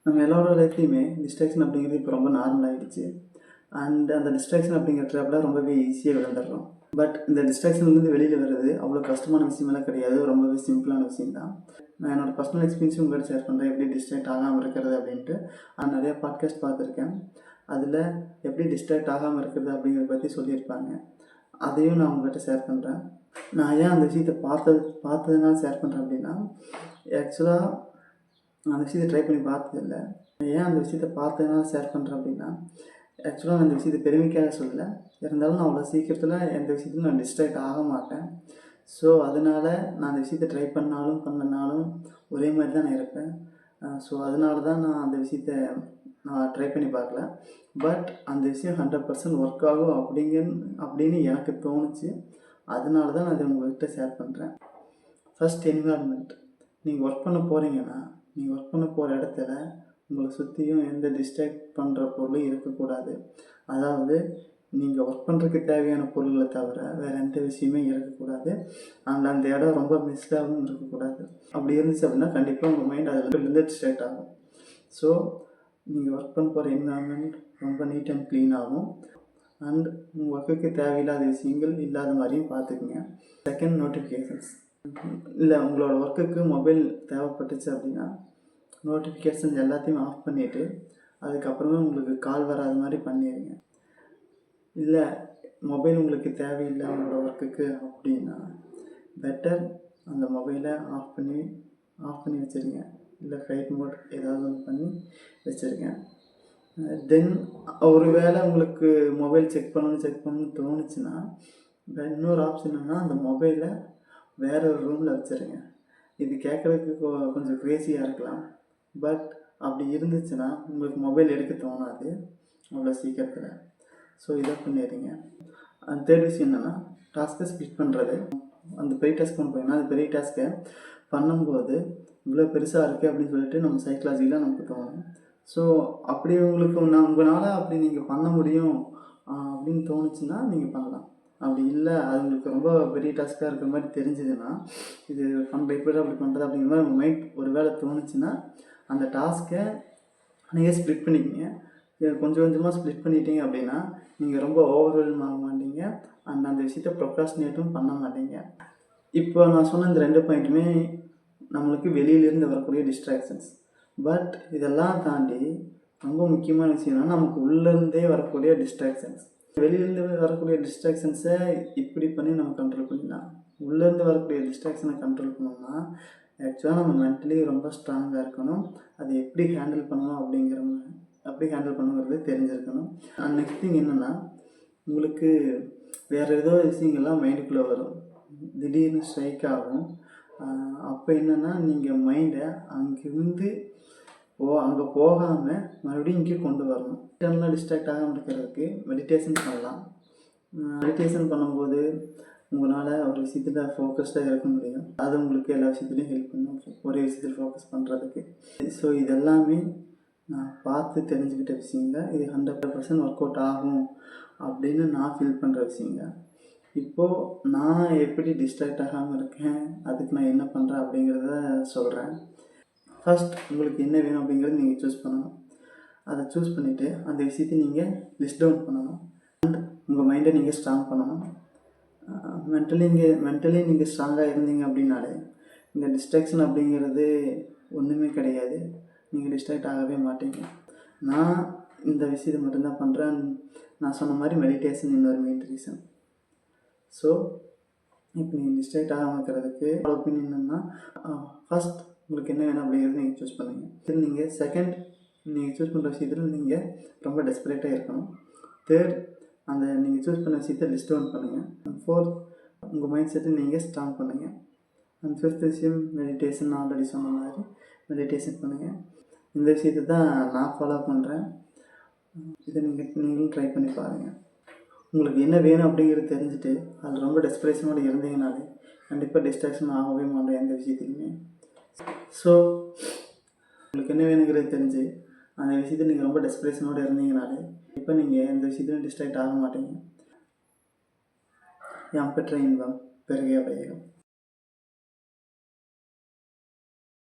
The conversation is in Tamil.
நம்ம எல்லாரோட லைஃப்லையுமே டிஸ்ட்ராக்ஷன் அப்படிங்கிறது இப்போ ரொம்ப நார்மல் ஆகிடுச்சு. அந்த டிஸ்ட்ராக்ஷன் அப்படிங்கிற ட்ராப்பில் ரொம்பவே ஈஸியாக விழுந்துடுறோம். பட் இந்த டிஸ்ட்ராக்ஷன்லேருந்து வெளியில் வர்றது அவ்வளோ கஷ்டமான விஷயமெல்லாம் கிடையாது. ரொம்பவே சிம்பிளான விஷயம் தான். நான் என்னோடய பர்சனல் எக்ஸ்பீரியன்ஸும் உங்கள்கிட்ட ஷேர் பண்ணுறேன், எப்படி டிஸ்ட்ராக்ட் ஆகாமல் இருக்கிறது அப்படின்ட்டு. நான் நிறையா பாட்காஸ்ட் பார்த்துருக்கேன். அதில் எப்படி டிஸ்ட்ராக்ட் ஆகாமல் இருக்கிறது அப்படிங்கிறத பற்றி சொல்லியிருப்பாங்க. அதையும் நான் உங்கள்கிட்ட ஷேர் பண்ணுறேன். நான் ஏன் அந்த விஷயத்தை பார்த்ததுனால ஷேர் பண்ணுறேன் அப்படின்னா, ஆக்சுவலாக நான் அந்த விஷயத்தை ட்ரை பண்ணி பார்த்ததில்ல. ஏன் அந்த விஷயத்தை பார்த்ததுனால ஷேர் பண்ணுறேன் அப்படின்னா, ஆக்சுவலாக நான் அந்த விஷயத்தை பெருமைக்காக சொல்லலை. இருந்தாலும் நான் அவ்வளோ சீக்கிரத்தில் எந்த விஷயத்துலையும் நான் டிஸ்ட்ராக்ட் ஆக மாட்டேன். ஸோ அதனால் நான் அந்த விஷயத்தை ட்ரை பண்ணனாலும் ஒரே மாதிரி தான் நான் இருப்பேன். ஸோ அதனால தான் நான் அந்த விஷயத்தை நான் ட்ரை பண்ணி பார்க்கல. பட் அந்த விஷயம் 100% ஒர்க் ஆகும் அப்படின்னு எனக்கு தோணுச்சு. அதனால தான் நான் அதை உங்கள்கிட்ட ஷேர் பண்ணுறேன். First environment. நீங்கள் ஒர்க் பண்ண போகிறீங்கன்னா, நீங்கள் ஒர்க் பண்ண போகிற இடத்துல உங்களை சுற்றியும் எந்த டிஸ்ட்ராக்ட் பண்ணுற பொருளும் இருக்கக்கூடாது. அதாவது நீங்கள் ஒர்க் பண்ணுறதுக்கு தேவையான பொருள்களை தவிர வேறு எந்த விஷயமே இருக்கக்கூடாது. அந்த இடம் ரொம்ப மிஸ்டாகவும் இருக்கக்கூடாது. அப்படி இருந்துச்சு அப்படின்னா கண்டிப்பாக உங்கள் மைண்ட் அதிலேருந்து டிஸ்ட்ராக்ட் ஆகும். ஸோ நீங்கள் ஒர்க் பண்ண போகிற என்விரான்மெண்ட் ரொம்ப நீட் அண்ட் க்ளீன் ஆகும். அண்ட் உங்கள் ஒர்க்குக்கு தேவையில்லாத விஷயங்கள் இல்லாத மாதிரியும் பார்த்துக்குங்க. Second, notifications. இல்லை, உங்களோட ஒர்க்குக்கு மொபைல் தேவைப்பட்டுச்சு அப்படின்னா நோட்டிஃபிகேஷன்ஸ் எல்லாத்தையும் ஆஃப் பண்ணிவிட்டு அதுக்கப்புறமே உங்களுக்கு கால் வராத மாதிரி பண்ணிடுங்க. இல்லை, மொபைல் உங்களுக்கு தேவையில்லை உங்களோட ஒர்க்குக்கு அப்படின்னா பெட்டர் அந்த மொபைலை ஆஃப் பண்ணி வச்சுருங்க. இல்லை ஃப்ளைட் மோட் ஏதாவது ஒன்று பண்ணி வச்சுருங்க. தென் ஒரு வேளை உங்களுக்கு மொபைல் செக் பண்ணணும்னு தோணுச்சுன்னா இன்னொரு ஆப்ஷன் என்னென்னா, அந்த மொபைலை வேற ஒரு ரூமில் வச்சுருங்க. இது கேட்குறதுக்கு கொஞ்சம் க்ரேஸியாக இருக்கலாம். பட் அப்படி இருந்துச்சுன்னா உங்களுக்கு மொபைல் எடுக்க தோணாது அவ்வளோ சீக்கிரத்தில். ஸோ இதை பண்ணிடுறீங்க. தேர்ட் விஷயம் என்னென்னா, டாஸ்க்கை ஸ்ப்ளிட் பண்ணுறது. அந்த பெரிய டாஸ்க் பண்ண போயிங்கன்னா அந்த பெரிய டாஸ்க்கை பண்ணும்போது இவ்வளோ பெருசாக இருக்குது அப்படின்னு சொல்லிட்டு நம்ம சைக்கலாஜிக்கலாக நமக்கு தோணும். ஸோ அப்படி உங்களால் அப்படி நீங்கள் பண்ண முடியும் அப்படின்னு தோணுச்சுன்னா நீங்கள் பண்ணலாம். அப்படி இல்லை, அது உங்களுக்கு ரொம்ப பெரிய டாஸ்க்காக இருக்கிற மாதிரி தெரிஞ்சதுன்னா, இது இப்படி பண்ணுறது அப்படிங்கிற மாதிரி உங்கள் மைண்ட் ஒரு வேளை தோணுச்சுன்னா அந்த டாஸ்க்கை நீங்கள் ஸ்ப்ளிட் பண்ணிக்கிங்க. கொஞ்சம் கொஞ்சமாக ஸ்ப்ளிட் பண்ணிட்டீங்க அப்படின்னா நீங்கள் ரொம்ப ஓவர்வெல்ம் ஆக மாட்டீங்க. அந்த விஷயத்தை ப்ரொக்ராஸ்டினேட்டும் பண்ண மாட்டீங்க. இப்போ நான் சொன்ன இந்த 2 பாயிண்ட்டுமே நம்மளுக்கு வெளியிலேருந்து வரக்கூடிய டிஸ்ட்ராக்ஷன்ஸ். பட் இதெல்லாம் தாண்டி ரொம்ப முக்கியமான விஷயம்னா நமக்கு உள்ளேருந்தே வரக்கூடிய டிஸ்ட்ராக்ஷன்ஸ். வெளியிலேருந்து வரக்கூடிய டிஸ்ட்ராக்ஷன்ஸை இப்படி பண்ணி நம்ம கண்ட்ரோல் பண்ணிடலாம். உள்ளேருந்து வரக்கூடிய டிஸ்ட்ராக்ஷனை கண்ட்ரோல் பண்ணோம்னா ஆக்சுவலாக நம்ம மென்டலி ரொம்ப ஸ்ட்ராங்காக இருக்கணும். அதை எப்படி ஹேண்டில் பண்ணுங்கிறது தெரிஞ்சிருக்கணும். நெக்ஸ்ட் திங் என்னென்னா, உங்களுக்கு வேறு ஏதோ விஷயங்கள்லாம் மைண்டுக்குள்ளே வரும், திடீர்னு ஸ்ட்ரைக் ஆகும். அப்போ என்னென்னா, நீங்கள் மைண்டை அங்கே போகாமல் மறுபடியும் இங்கே கொண்டு வரணும். இன்டர்னலாக டிஸ்ட்ராக்ட் ஆகாமல் இருக்கிறதுக்கு மெடிடேஷன் பண்ணலாம். மெடிடேஷன் பண்ணும்போது உங்களால் ஒரு விஷயத்தில் ஃபோக்கஸ்டாக இருக்க முடியும். அது உங்களுக்கு எல்லா விஷயத்துலையும் ஹெல்ப் பண்ணும், ஒரே விஷயத்தில் ஃபோக்கஸ் பண்ணுறதுக்கு. ஸோ இதெல்லாமே நான் பார்த்து தெரிஞ்சுக்கிட்ட விஷயங்க. இது 100% ஒர்க் அவுட் ஆகும் அப்படின்னு நான் ஃபீல் பண்ணுற விஷயங்க. இப்போது நான் எப்படி டிஸ்ட்ராக்ட் ஆகாமல் இருக்கேன், அதுக்கு நான் என்ன பண்ணுறேன் அப்படிங்கிறத சொல்கிறேன். ஃபஸ்ட், உங்களுக்கு என்ன வேணும் அப்படிங்கிறது நீங்கள் சூஸ் பண்ணணும். அதை சூஸ் பண்ணிவிட்டு அந்த விஷயத்தை நீங்கள் லிஸ்ட் டவுன் பண்ணணும். அண்ட் உங்கள் மைண்டை நீங்கள் ஸ்ட்ராங் பண்ணணும். மென்டலி நீங்கள் ஸ்ட்ராங்காக இருந்தீங்க அப்படின்னாலே இந்த டிஸ்ட்ராக்ஷன் அப்படிங்கிறது ஒன்றுமே கிடையாது. நீங்கள் டிஸ்ட்ராக்ட் ஆகவே மாட்டீங்க. நான் இந்த விஷயத்தை மட்டும்தான் பண்ணுறேன். நான் சொன்ன மாதிரி மெடிடேஷன் இன்னொரு மெயின் ரீசன். ஸோ இப்போ நீங்கள் டிஸ்ட்ராக்ட் ஆகாமல் இருக்கிறதுக்கு ஒப்பீனியன் என்னென்னா, ஃபஸ்ட் உங்களுக்கு என்ன வேணும் அப்படிங்கிறது நீங்கள் சூஸ் பண்ணுங்கள். இதில் நீங்கள் செகண்ட், நீங்கள் சூஸ் பண்ணுற விஷயத்தில் நீங்கள் ரொம்ப டெஸ்பரேட்டாக இருக்கணும். தேர்ட், அந்த நீங்கள் சூஸ் பண்ண விஷயத்தை லிஸ்ட் டவுன் பண்ணுங்கள். அண்ட் ஃபோர்த், உங்கள் மைண்ட் செட்டை நீங்கள் ஸ்ட்ராங் பண்ணுங்கள். அண்ட் ஃபிஃப்த் விஷயம் மெடிடேஷன். நான் ஆல்ரெடி சொன்ன மாதிரி மெடிடேஷன் பண்ணுங்கள். இந்த விஷயத்தை தான் நான் ஃபாலோ பண்ணுறேன். இதை நீங்களும் ட்ரை பண்ணி பாருங்கள். உங்களுக்கு என்ன வேணும் அப்படிங்கிறது தெரிஞ்சுட்டு அது ரொம்ப டெஸ்பரேஷனோடு இருந்தீங்கனாலே கண்டிப்பாக டிஸ்ட்ராக்ஷன் ஆகவே மாட்டேன் எந்த விஷயத்துலையுமே. ஸோ உங்களுக்கு என்ன வேணுங்கிறது தெரிஞ்சு அந்த விஷயத்தை நீங்கள் ரொம்ப டெஸ்பரேஷனோடு இருந்தீங்கனாலே இப்போ நீங்கள் எந்த விஷயத்துலையும் டிஸ்ட்ராக்ட் ஆக மாட்டீங்க. யாம் பெற்ற இன்பம் பெருகிய வையகம்.